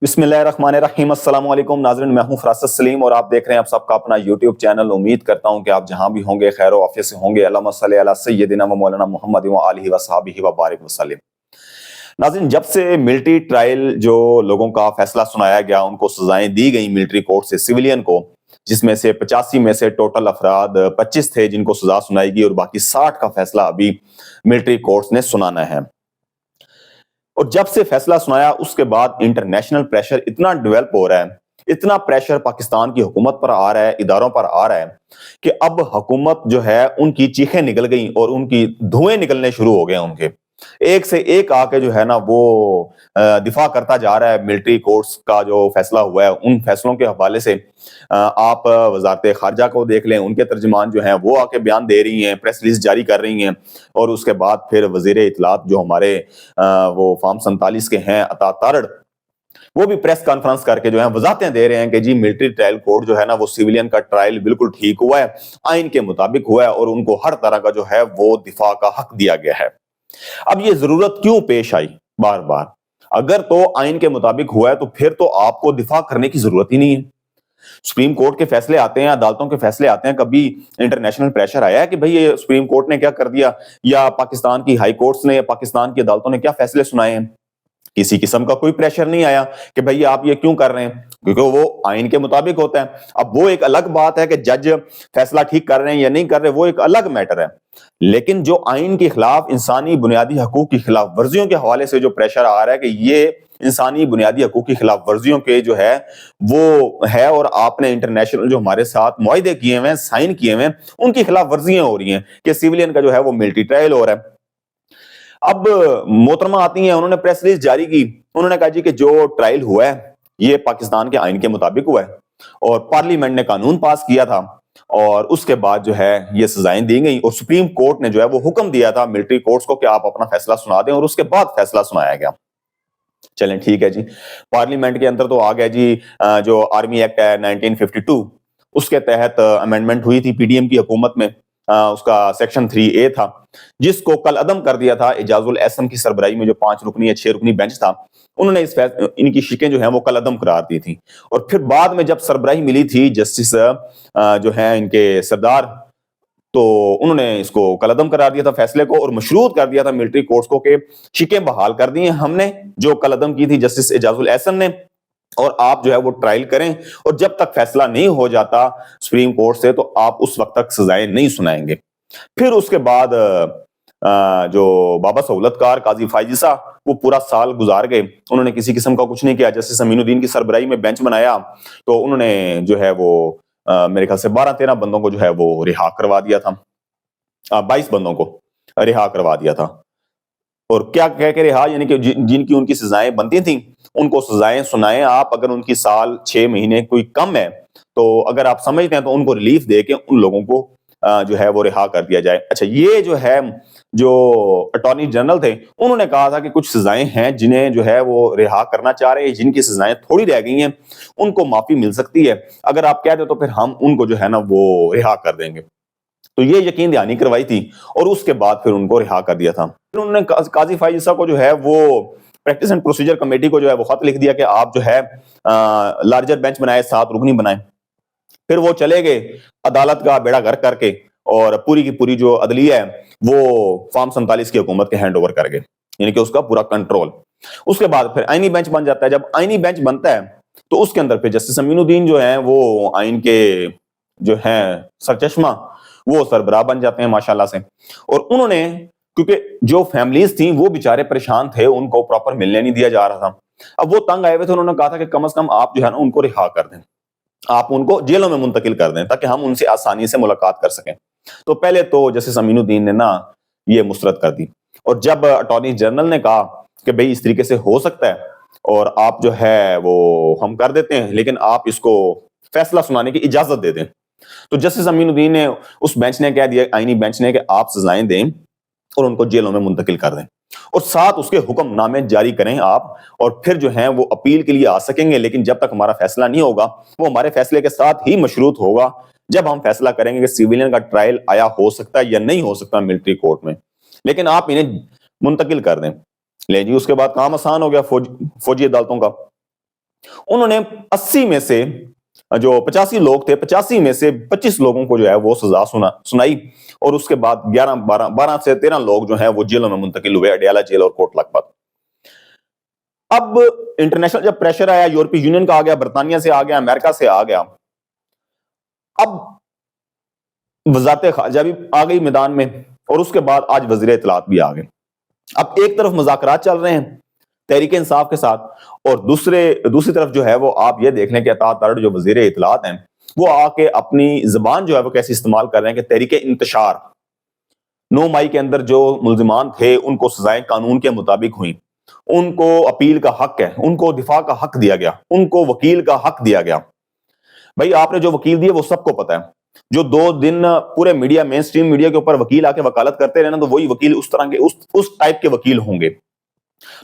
بسم اللہ الرحمن الرحیم۔ السلام علیکم ناظرین، میں ہوں فراست سلیم اور آپ دیکھ رہے ہیں آپ سب کا اپنا یوٹیوب چینل۔ امید کرتا ہوں کہ آپ جہاں بھی ہوں گے خیر و عافیت سے ہوں گے۔ اللہم صلی علی سیدنا و مولانا محمد و آلہ و صحبہ و بارک وسلم۔ ناظرین، جب سے ملٹری ٹرائل جو لوگوں کا فیصلہ سنایا گیا، ان کو سزائیں دی گئیں ملٹری کورٹ سے سویلین کو، جس میں سے 85 میں سے ٹوٹل افراد 25 تھے جن کو سزا سنائی گئی، اور باقی 60 کا فیصلہ ابھی ملٹری کورٹس نے سنانا ہے۔ اور جب سے فیصلہ سنایا اس کے بعد انٹرنیشنل پریشر اتنا ڈیولپ ہو رہا ہے، اتنا پریشر پاکستان کی حکومت پر آ رہا ہے، اداروں پر آ رہا ہے کہ اب حکومت جو ہے ان کی چیخیں نکل گئیں اور ان کی دھوئیں نکلنے شروع ہو گئے۔ ان کے ایک سے ایک آ کے جو ہے نا وہ دفاع کرتا جا رہا ہے ملٹری کورٹس کا جو فیصلہ ہوا ہے ان فیصلوں کے حوالے سے۔ آپ وزارت خارجہ کو دیکھ لیں، ان کے ترجمان جو ہیں وہ آ کے بیان دے رہی ہیں، پریس ریلیز جاری کر رہی ہیں، اور اس کے بعد پھر وزیر اطلاعات جو ہمارے وہ فارم 47 کے ہیں عطا تارڑ، وہ بھی پریس کانفرنس کر کے جو ہے وضاحتیں دے رہے ہیں کہ جی ملٹری ٹرائل کورٹ جو ہے نا وہ سیویلین کا ٹرائل بالکل ٹھیک ہوا ہے، آئین کے مطابق ہوا ہے، اور ان کو ہر طرح کا جو ہے وہ دفاع کا حق دیا گیا ہے۔ اب یہ ضرورت کیوں پیش آئی بار بار؟ اگر تو آئین کے مطابق ہوا ہے تو پھر تو آپ کو دفاع کرنے کی ضرورت ہی نہیں ہے۔ سپریم کورٹ کے فیصلے آتے ہیں، عدالتوں کے فیصلے آتے ہیں، کبھی انٹرنیشنل پریشر آیا ہے کہ بھئی یہ سپریم کورٹ نے کیا کر دیا، یا پاکستان کی ہائی کورٹس نے یا پاکستان کی عدالتوں نے کیا فیصلے سنائے ہیں؟ کسی قسم کا کوئی پریشر نہیں آیا کہ بھئی آپ یہ کیوں کر رہے ہیں، کیونکہ وہ آئین کے مطابق ہوتا ہے۔ اب وہ ایک الگ بات ہے کہ جج فیصلہ ٹھیک کر رہے ہیں یا نہیں کر رہے، وہ ایک الگ میٹر ہے، لیکن جو آئین کے خلاف انسانی بنیادی حقوق کی خلاف ورزیوں کے حوالے سے جو پریشر آ رہا ہے کہ یہ انسانی بنیادی حقوق کی خلاف ورزیوں کے جو ہے وہ ہے، اور آپ نے انٹرنیشنل جو ہمارے ساتھ معاہدے کیے ہوئے ہیں، سائن کیے ہوئے ہیں، ان کی خلاف ورزیاں ہو رہی ہیں کہ سیویلین کا جو ہے وہ ملٹری ٹرائل ہو رہا ہے۔ اب محترمہ آتی ہیں، انہوں نے پریس ریلیز جاری کی، انہوں نے کہا جی کہ جو ٹرائل ہوا ہے یہ پاکستان کے آئین کے مطابق ہوا ہے، اور پارلیمنٹ نے قانون پاس کیا تھا، اور اس کے بعد جو ہے یہ سزائیں دی گئیں، اور سپریم کورٹ نے جو ہے وہ حکم دیا تھا ملٹری کورٹس کو کہ آپ اپنا فیصلہ سنا دیں، اور اس کے بعد فیصلہ سنایا گیا۔ چلیں ٹھیک ہے جی، پارلیمنٹ کے اندر تو آ گیا جی جو آرمی ایکٹ ہے 1952، اس کے تحت امینڈمنٹ ہوئی تھی پی ڈی ایم کی حکومت میں، اس کا سیکشن 3A تھا، جس کو کل عدم کر دیا تھا اعجاز الاحسن کی سربراہی میں جو 5 رکنی یا 6 رکنی بینچ تھا، انہوں نے ان کی شکیں جو ہیں وہ کل عدم قرار دی تھی۔ اور پھر بعد میں جب سربراہی ملی تھی جسٹس جو ہیں ان کے سردار، تو انہوں نے اس کو کل عدم قرار دیا تھا فیصلے کو، اور مشروط کر دیا تھا ملٹری کورٹس کو کہ شکیں بحال کر دی ہیں ہم نے جو کل عدم کی تھی جسٹس اعجاز الاحسن نے، اور آپ جو ہے وہ ٹرائل کریں، اور جب تک فیصلہ نہیں ہو جاتا سپریم کورٹ سے تو آپ اس وقت تک سزائیں نہیں سنائیں گے۔ پھر اس کے بعد جو بابا سہولت کار قاضی فائز عیسیٰ، وہ پورا سال گزار گئے، انہوں نے کسی قسم کا کچھ نہیں کیا۔ جسٹس امین الدین کی سربراہی میں بینچ بنایا تو انہوں نے جو ہے وہ میرے خیال سے 12-13 بندوں کو جو ہے وہ رہا کروا دیا تھا، 22 بندوں کو رہا کروا دیا تھا۔ اور کیا کہہ کے رہا، یعنی کہ جن کی ان کی سزائیں بنتی تھیں ان کو سزائیں سنائیں آپ، اگر ان کی سال 6 مہینے کوئی کم ہے تو اگر آپ سمجھتے ہیں تو ان کو ریلیف دے کے ان لوگوں کو جو ہے وہ رہا کر دیا جائے۔ اچھا، یہ جو ہے جو اٹارنی جنرل تھے انہوں نے کہا تھا کہ کچھ سزائیں ہیں جنہیں جو ہے وہ رہا کرنا چاہ رہے ہیں، جن کی سزائیں تھوڑی رہ گئی ہیں ان کو معافی مل سکتی ہے، اگر آپ کہہ دیں تو پھر ہم ان کو جو ہے نا وہ رہا کر دیں گے۔ تو یہ یقین دہانی کروائی تھی، اور اس کے بعد پھر ان کو رہا کر دیا تھا۔ پھر انہوں نے قاضی فائز عیسیٰ کو جو ہے وہ پریکٹس اینڈ پروسیجر کمیٹی کو جو ہے وہ خط لکھ دیا کہ آپ جو ہے لارجر بینچ بنائے، 7 رکنی بنائیں۔ پھر وہ چلے گئے عدالت کا بیڑا غرق کر کے، اور پوری کی پوری جو عدلیہ ہے وہ فارم 47 کی حکومت کے ہینڈ اوور کر گئے، یعنی کہ اس کا پورا کنٹرول۔ اس کے بعد پھر آئینی بینچ بن جاتا ہے۔ جب آئینی بینچ بنتا ہے تو اس کے اندر پھر جسٹس امین الدین جو ہیں وہ آئین کے جو ہیں سرچشمہ، وہ سربراہ بن جاتے ہیں ماشاءاللہ سے۔ اور انہوں نے، کیونکہ جو فیملیز تھیں وہ بیچارے پریشان تھے، ان کو پراپر ملنے نہیں دیا جا رہا تھا، اب وہ تنگ آئے ہوئے تھے، انہوں نے کہا تھا کہ کم از کم آپ جو ہے نا ان کو رہا کر دیں، آپ ان کو جیلوں میں منتقل کر دیں تاکہ ہم ان سے آسانی سے ملاقات کر سکیں۔ تو پہلے تو جسٹس امین الدین نے نا یہ مسترد کر دی، اور جب اٹارنی جنرل نے کہا کہ بھئی اس طریقے سے ہو سکتا ہے اور آپ جو ہے وہ ہم کر دیتے ہیں، لیکن آپ اس کو فیصلہ سنانے کی اجازت دے دیں، تو جسٹس امین الدین نے، اس بینچ نے کہہ دیا، آئینی بینچ نے، کہ آپ سزائیں دیں اور ان کو جیلوں میں منتقل کر دیں، اور ساتھ اس کے حکم نامے جاری کریں آپ، اور پھر جو ہیں وہ اپیل کے لیے آ سکیں گے، لیکن جب تک ہمارا فیصلہ نہیں ہوگا وہ ہمارے فیصلے کے ساتھ ہی مشروط ہوگا جب ہم فیصلہ کریں گے کہ سیویلین کا ٹرائل آیا ہو سکتا ہے یا نہیں ہو سکتا ملٹری کورٹ میں، لیکن آپ انہیں منتقل کر دیں۔ لے جی، اس کے بعد کام آسان ہو گیا فوجی عدالتوں کا۔ انہوں نے 80 میں سے جو 85 لوگ تھے 85 میں سے 25 لوگوں کو جو ہے وہ سزا سنائی، اور اس کے بعد 12 سے 13 لوگ جو ہیں وہ جیلوں میں منتقل ہوئے، اڈیالہ جیل اور کوٹ لکھپت۔ اب انٹرنیشنل جب پریشر آیا، یورپی یونین کا آ گیا، برطانیہ سے آ گیا، امریکہ سے آ گیا، اب وزارت خارجہ بھی آ گئی میدان میں، اور اس کے بعد آج وزیر اطلاعات بھی آ گئے۔ اب ایک طرف مذاکرات چل رہے ہیں تحریک انصاف کے ساتھ، اور دوسری طرف جو ہے وہ آپ یہ دیکھ لیں کہ عطا ترڑ جو وزیر اطلاعات ہیں وہ آ کے اپنی زبان جو ہے وہ کیسے استعمال کر رہے ہیں کہ تحریک انتشار 9 مئی کے اندر جو ملزمان تھے ان کو سزائیں قانون کے مطابق ہوئیں، ان کو اپیل کا حق ہے، ان کو دفاع کا حق دیا گیا، ان کو وکیل کا حق دیا گیا۔ بھائی آپ نے جو وکیل دیے وہ سب کو پتا ہے، جو 2 دن پورے میڈیا مین سٹریم میڈیا کے اوپر وکیل آ کے وکالت کرتے رہے نا، تو وہی وکیل اس طرح کے اس ٹائپ کے وکیل ہوں گے۔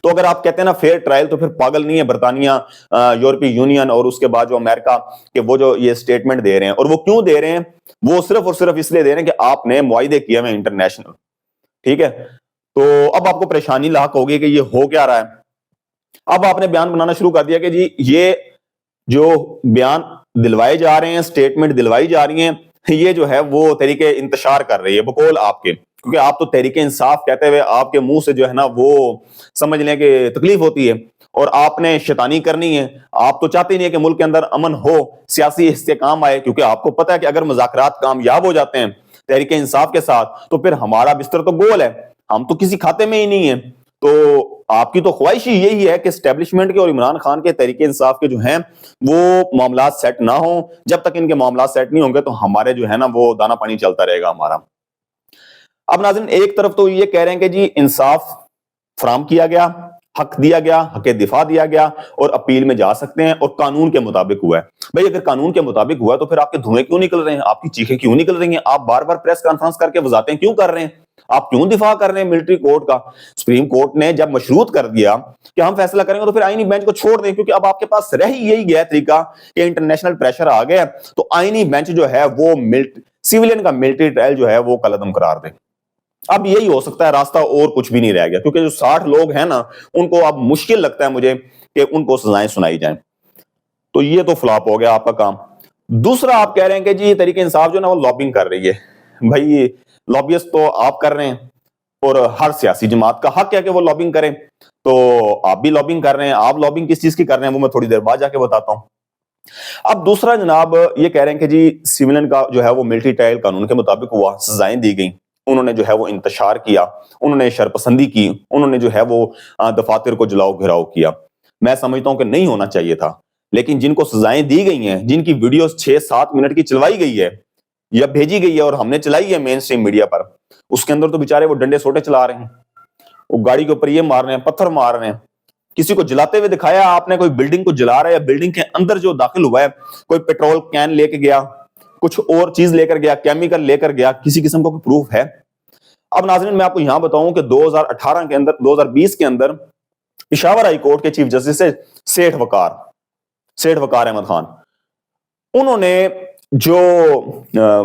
تو اگر آپ کہتے ہیں نا فیئر ٹرائل، تو پھر پاگل نہیں ہے برطانیہ، یورپی یونین اور اس کے بعد جو امریکہ، کہ وہ جو یہ سٹیٹمنٹ دے رہے ہیں، اور وہ کیوں دے رہے ہیں؟ وہ صرف اور صرف اس لیے دے رہے ہیں کہ آپ نے معاہدے کیے ہوئے انٹرنیشنل، ٹھیک ہے؟ تو اب آپ کو پریشانی لاحق ہوگی کہ یہ ہو کیا رہا ہے۔ اب آپ نے بیان بنانا شروع کر دیا کہ جی یہ جو بیان دلوائے جا رہے ہیں، سٹیٹمنٹ دلوائی جا رہی ہیں، یہ جو ہے وہ تحریک انتشار کر رہی ہے بقول آپ کے، کیونکہ آپ تو تحریک انصاف کہتے ہوئے آپ کے منہ سے جو ہے نا وہ سمجھ لیں کہ تکلیف ہوتی ہے، اور آپ نے شیطانی کرنی ہے۔ آپ تو چاہتے نہیں ہے کہ ملک کے اندر امن ہو، سیاسی استحکام آئے، کیونکہ آپ کو پتا ہے کہ اگر مذاکرات کامیاب ہو جاتے ہیں تحریک انصاف کے ساتھ تو پھر ہمارا بستر تو گول ہے، ہم تو کسی کھاتے میں ہی نہیں ہیں۔ تو آپ کی تو خواہش ہی یہی ہے کہ اسٹیبلشمنٹ کے اور عمران خان کے تحریک انصاف کے جو ہیں وہ معاملات سیٹ نہ ہوں۔ جب تک ان کے معاملات سیٹ نہیں ہوں گے تو ہمارے جو ہے نا وہ دانا پانی چلتا رہے گا ہمارا۔ اب ناظرین ایک طرف تو یہ کہہ رہے ہیں کہ جی انصاف فراہم کیا گیا، حق دیا گیا، حق دفاع دیا گیا، اور اپیل میں جا سکتے ہیں، اور قانون کے مطابق ہوا ہے۔ بھئی اگر قانون کے مطابق ہوا تو پھر آپ کے دھوئیں کیوں نکل رہے ہیں؟ آپ کی چیخیں کیوں نکل رہی ہیں؟ آپ بار بار پریس کانفرنس کر کے وضاحتیں کیوں کر رہے ہیں؟ آپ کیوں دفاع کر رہے ہیں ملٹری کورٹ کا؟ سپریم کورٹ نے جب مشروط کر دیا کہ ہم فیصلہ کریں گے تو پھر آئینی بینچ کو چھوڑ دیں، کیونکہ اب آپ کے پاس رہ ہی یہی گیا طریقہ کہ انٹرنیشنل پریشر آ گیا، تو آئینی بینچ جو ہے وہ سیویلین کا ملٹری ٹرائل جو ہے وہ کالعدم قرار دے۔ اب یہی ہو سکتا ہے راستہ، اور کچھ بھی نہیں رہ گیا، کیونکہ جو 60 لوگ ہیں نا ان کو اب مشکل لگتا ہے مجھے کہ ان کو سزائیں سنائی جائیں۔ تو یہ تو فلاپ ہو گیا آپ کا کام۔ دوسرا آپ کہہ رہے ہیں کہ جی تحریک انصاف جو نا وہ لابنگ کر رہی ہے۔ بھائی لابیسٹ تو آپ کر رہے ہیں، اور ہر سیاسی جماعت کا حق ہے کہ وہ لابنگ کریں، تو آپ بھی لابنگ کر رہے ہیں۔ آپ لابنگ کس چیز کی کر رہے ہیں وہ میں تھوڑی دیر بعد جا کے بتاتا ہوں۔ اب دوسرا جناب یہ کہہ رہے ہیں کہ جی سیویلین کا جو ہے وہ ملٹری ٹرائل قانون کے مطابق ہوا، سزائیں دی گئیں، انہوں نے جو ہے وہ انتشار کیا، انہوں نے شرپسندی کی، انہوں نے جو ہے وہ دفاتر کو جلاؤ گھراؤ کیا۔ میں سمجھتا ہوں کہ نہیں ہونا چاہیے تھا، لیکن جن کو سزائیں دی گئی ہیں، جن کی ویڈیوز 6-7 منٹ کی چلوائی گئی ہے یا بھیجی گئی ہے اور ہم نے چلائی ہے مین سٹریم میڈیا پر، اس کے اندر تو بیچارے وہ ڈنڈے سوٹے چلا رہے ہیں، وہ گاڑی کے اوپر یہ مار رہے ہیں، پتھر مار رہے ہیں، کسی کو جلاتے ہوئے دکھایا آپ نے، کوئی بلڈنگ کو جلا رہا ہے، یا بلڈنگ کے اندر جو داخل ہوا ہے کوئی پیٹرول کین لے کے گیا، کچھ اور چیز لے کر گیا، کیمیکل لے کر گیا، کسی قسم کا کوئی پروف ہے؟ اب ناظرین میں آپ کو یہاں بتاؤں کہ 2018 کے اندر 2020 کے اندر پشاور ہائی کورٹ کے چیف جسٹس سے سیٹھ وقار احمد خان، انہوں نے جو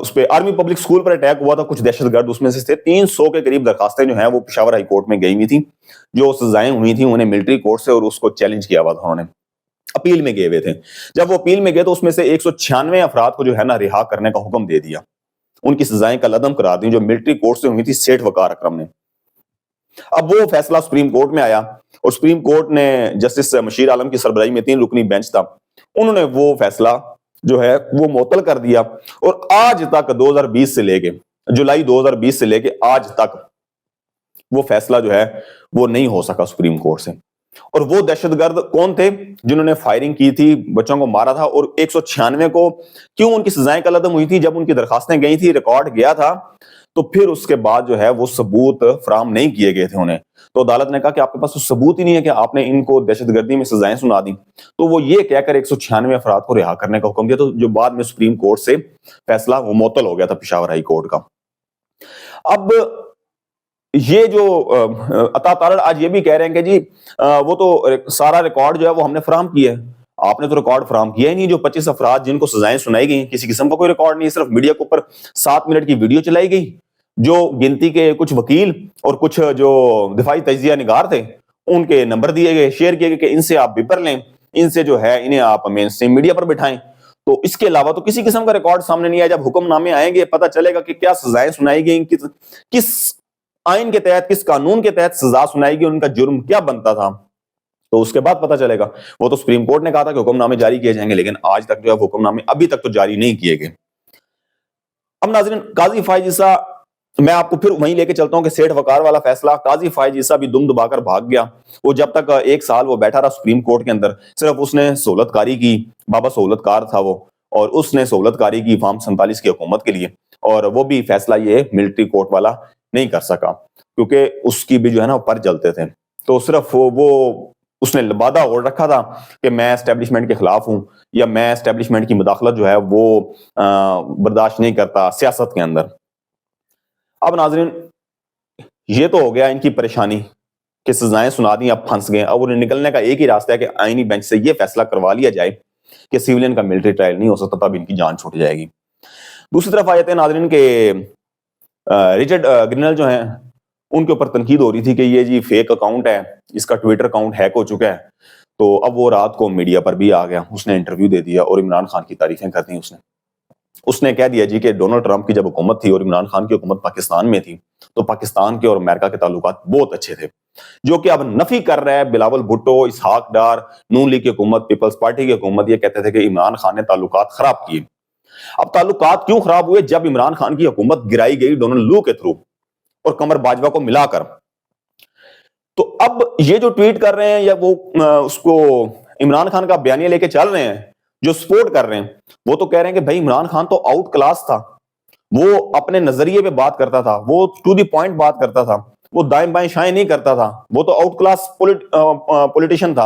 اس پہ آرمی پبلک سکول پر اٹیک ہوا تھا، کچھ دہشت گرد اس میں سے تھے، 300 کے قریب درخواستیں جو ہیں وہ پشاور ہائی کورٹ میں گئی ہوئی تھیں، جو سزائیں ہوئی تھیں انہیں ملٹری کورٹ سے، اور اس کو چیلنج کیا ہوا تھا، انہوں نے اپیل میں گئے ہوئے تھے۔ جب وہ اپیل میں گئے تو اس میں سے 196 افراد کو جو ہے نا رہا کرنے کا حکم دے دیا، ان کی سزائیں کالعدم کرا دی جو ملٹری کورٹ سے ہوئی تھی سیٹھ وقار اکرم نے۔ اب وہ فیصلہ سپریم کورٹ میں آیا، اور سپریم کورٹ نے جسٹس مشیر عالم کی سربراہی میں 3 رکنی بینچ تھا، انہوں نے وہ فیصلہ جو ہے وہ معطل کر دیا، اور آج تک 2020 سے لے کے جولائی 2020 سے لے کے آج تک وہ فیصلہ جو ہے وہ نہیں ہو سکا سپریم کورٹ سے۔ اور وہ دہشت گرد کون تھے جنہوں نے فائرنگ کی تھی، بچوں کو مارا تھا، اور 196 کو کیوں ان کی سزائیں کالعدم ہوئی تھی؟ جب ان کی درخواستیں گئی تھی، ریکارڈ گیا تھا، تو پھر اس کے بعد جو ہے وہ ثبوت فراہم نہیں کیے گئے تھے انہیں، تو عدالت نے کہا کہ آپ کے پاس ثبوت ہی نہیں ہے کہ آپ نے ان کو دہشت گردی میں سزائیں سنا دی، تو وہ یہ کہہ کر 196 افراد کو رہا کرنے کا حکم دیا، تو جو بعد میں سپریم کورٹ سے فیصلہ وہ معطل ہو گیا تھا پشاور ہائی کورٹ کا۔ اب یہ جو عطا تارڑ آج یہ بھی کہہ رہے ہیں کہ جی وہ تو سارا ریکارڈ جو ہے وہ ہم نے فراہم کیا ہے۔ آپ نے تو ریکارڈ فراہم کیا ہی نہیں۔ جو 25 افراد جن کو سزائیں سنائی گئی کسی قسم کا کوئی ریکارڈ نہیں، صرف میڈیا کے اوپر 7 منٹ کی ویڈیو چلائی گئی، جو گنتی کے کچھ وکیل اور کچھ جو دفاعی تجزیہ نگار تھے ان کے نمبر دیے گئے، شیئر کیے گئے کہ ان سے آپ پیپر لیں، ان سے جو ہے انہیں آپ مین اسٹریم میڈیا پر بٹھائیں. تو اس کے علاوہ تو کسی قسم کا ریکارڈ سامنے نہیں آیا. جب حکم نامے آئیں گے پتہ چلے گا کہ کیا سزائیں سنائی گئیں, کس آئین کے تحت, کس قانون کے تحت سزا سنائی گئی, ان کا جرم کیا بنتا تھا, تو اس کے بعد پتہ چلے گا. وہ تو سپریم کورٹ نے کہا تھا کہ حکم نامے جاری کیے جائیں گے, لیکن آج تک جو ہے حکم نامے ابھی تک تو جاری نہیں کیے گئے. اب ناظرین قاضی فائز عیسیٰ, میں آپ کو پھر وہیں لے کے چلتا ہوں کہ سیٹھ وقار والا فیصلہ. قاضی فائز عیسیٰ بھی دم دبا کر بھاگ گیا. وہ جب تک 1 سال وہ بیٹھا رہا سپریم کورٹ کے اندر, صرف اس نے سہولت کاری کی, بابا سہولت کار تھا وہ, اور اس نے سہولت کاری کی فارم 47 کی حکومت کے لیے, اور وہ بھی فیصلہ یہ ملٹری کورٹ والا نہیں کر سکا کیونکہ اس کی بھی جو ہے نا پر جلتے تھے. تو صرف وہ اس نے وعدہ اوڑ رکھا تھا کہ میں اسٹیبلشمنٹ کے خلاف ہوں, یا میں اسٹیبلشمنٹ کی مداخلت جو ہے وہ برداشت نہیں کرتا سیاست کے اندر. اب ناظرین یہ تو ہو گیا ان کی پریشانی کہ سزائیں سنا دی, اب پھنس گئے. اب انہیں نکلنے کا ایک ہی راستہ ہے کہ آئینی بینچ سے یہ فیصلہ کروا لیا جائے کہ سیولین کا ملٹری ٹرائل نہیں ہو سکتا, تب ان کی جان چھوٹ جائے گی. دوسری طرف آیت ہے ناظرین کہ رچرڈ گرینل جو ہیں ان کے اوپر تنقید ہو رہی تھی کہ یہ جی فیک اکاؤنٹ ہے, اس کا ٹویٹر اکاؤنٹ ہیک ہو چکا ہے. تو اب وہ رات کو میڈیا پر بھی آ گیا, اس نے انٹرویو دے دیا اور عمران خان کی تعریفیں کر دی. اس نے کہہ دیا جی کہ ڈونلڈ ٹرمپ کی جب حکومت تھی اور عمران خان کی حکومت پاکستان میں تھی تو پاکستان کے اور امریکہ کے تعلقات بہت اچھے تھے, جو کہ اب نفی کر رہا ہے بلاول بھٹو, اسحاق ڈار, نون لیگ کی حکومت, پیپلز پارٹی کی حکومت. یہ کہتے تھے کہ عمران خان نے تعلقات خراب کیے. اب تعلقات کیوں خراب ہوئے؟ جب عمران خان کی حکومت گرائی گئی ڈونلڈ لو کے تھرو اور قمر باجوہ کو ملا کر. تو اب یہ جو ٹویٹ کر رہے ہیں یا وہ اس کو عمران خان کا بیانیہ لے کے چل رہے ہیں, جو سپورٹ کر رہے ہیں, وہ تو کہہ رہے ہیں کہ بھائی عمران خان تو آؤٹ کلاس تھا, وہ اپنے نظریے پہ بات کرتا تھا, وہ ٹو دی پوائنٹ بات کرتا تھا, وہ دائیں بائیں شائیں نہیں کرتا تھا, وہ تو آؤٹ کلاس پولیٹیشین تھا.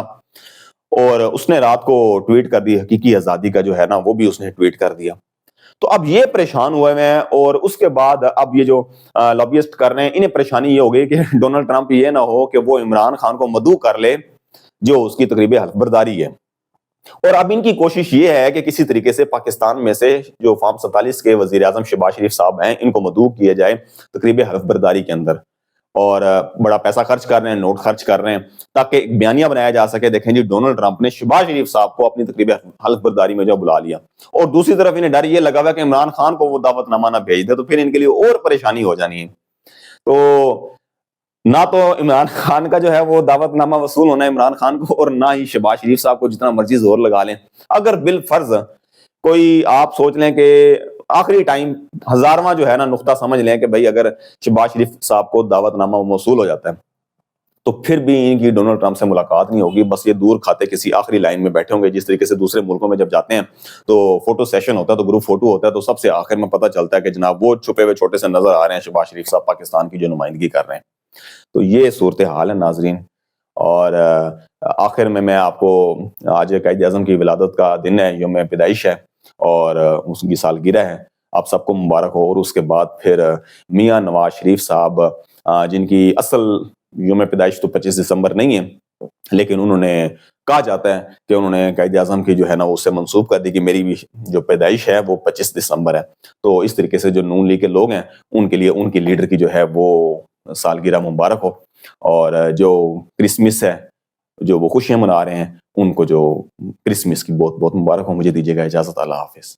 اور اس نے رات کو ٹویٹ کر دی حقیقی آزادی کا جو ہے نا وہ بھی اس نے ٹویٹ کر دیا. تو اب یہ پریشان ہوئے ہیں, اور اس کے بعد اب یہ جو لابیسٹ کر رہے ہیں انہیں پریشانی یہ ہو گئی کہ ڈونلڈ ٹرمپ یہ نہ ہو کہ وہ عمران خان کو مدعو کر لے جو اس کی تقریب حلف برداری ہے. اور اب ان کی کوشش یہ ہے کہ کسی طریقے سے پاکستان میں سے جو فارم 47 کے وزیر اعظم شہباز شریف صاحب ہیں ان کو مدعو کیا جائے تقریب حلف برداری کے اندر, اور بڑا پیسہ خرچ کر رہے ہیں, نوٹ خرچ کر رہے ہیں تاکہ ایک بیانیہ بنایا جا سکے. دیکھیں جی ڈونلڈ ٹرمپ نے شہباز شریف صاحب کو اپنی تقریب حلف برداری میں جو بلا لیا, اور دوسری طرف انہیں ڈر یہ لگا ہوا کہ عمران خان کو وہ دعوت نامہ نہ بھیج دے تو پھر ان کے لیے اور پریشانی ہو جانی ہے. تو نہ تو عمران خان کا جو ہے وہ دعوت نامہ وصول ہونا ہے عمران خان کو, اور نہ ہی شہباز شریف صاحب کو جتنا مرضی زور لگا لیں. اگر بالفرض کوئی آپ سوچ لیں کہ آخری ٹائم ہزارواں جو ہے نا نقطہ سمجھ لیں کہ بھائی اگر شہباز شریف صاحب کو دعوت نامہ موصول ہو جاتا ہے تو پھر بھی ان کی ڈونلڈ ٹرمپ سے ملاقات نہیں ہوگی, بس یہ دور کھاتے کسی آخری لائن میں بیٹھے ہوں گے. جس طریقے سے دوسرے ملکوں میں جب جاتے ہیں تو فوٹو سیشن ہوتا ہے, تو گروپ فوٹو ہوتا ہے, تو سب سے آخر میں پتہ چلتا ہے کہ جناب وہ چھپے ہوئے چھوٹے سے نظر آ رہے ہیں شہباز شریف صاحب پاکستان کی جو نمائندگی کر رہے ہیں. تو یہ صورتحال ہے ناظرین. اور آخر میں آپ کو آج قائد اعظم کی ولادت کا دن ہے, یوم پیدائش ہے اور اس کی سالگرہ ہے, آپ سب کو مبارک ہو. اور اس کے بعد پھر میاں نواز شریف صاحب جن کی اصل یوم پیدائش تو 25 دسمبر نہیں ہے, لیکن انہوں نے کہا جاتا ہے کہ انہوں نے قائد اعظم کی جو ہے نا اس سے منسوب کر دی کہ میری بھی جو پیدائش ہے وہ 25 دسمبر ہے. تو اس طریقے سے جو نون لیگ کے لوگ ہیں ان کے لیے ان کی لیڈر کی جو ہے وہ سالگرہ مبارک ہو, اور جو کرسمس ہے جو وہ خوشیاں منا رہے ہیں ان کو جو کرسمس کی بہت بہت مبارک ہو. مجھے دیجیے گا اجازت, اللہ حافظ.